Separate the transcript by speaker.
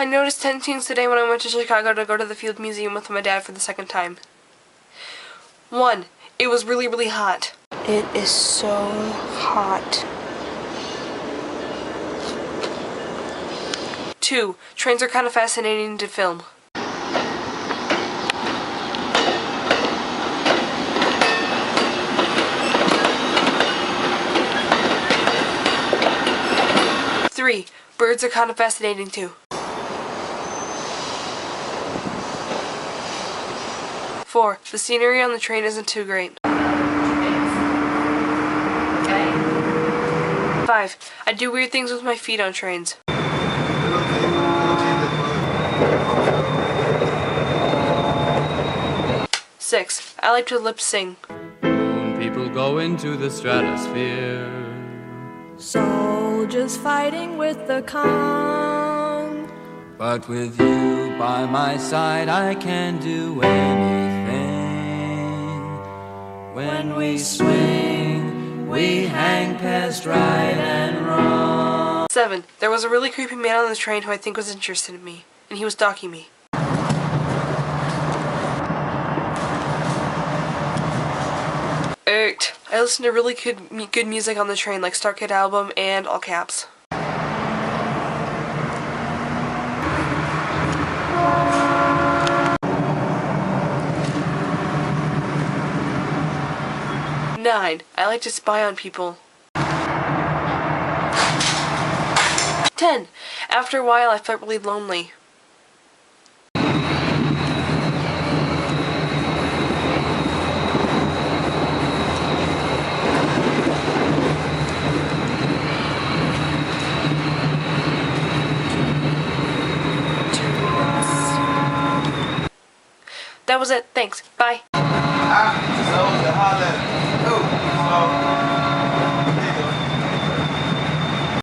Speaker 1: I noticed 10 things today when I went to Chicago to go to the Field Museum with my dad for the second time. 1. It was really, really hot. It is so hot. 2. Trains are kind of fascinating to film. 3. Birds are kind of fascinating too. 4. The scenery on the train isn't too great. 5. I do weird things with my feet on trains. 6. I like to lip sing.
Speaker 2: When people go into the stratosphere,
Speaker 3: soldiers fighting with the calm.
Speaker 2: But with you by my side I can do anything. When we swing, we hang past right and wrong.
Speaker 1: 7. There was a really creepy man on the train who I think was interested in me, and he was stalking me. 8. I listened to really good music on the train, like Starkid album and All Caps. 9. I like to spy on people. 10. After a while, I felt really lonely. 2. That was it. Thanks. Bye.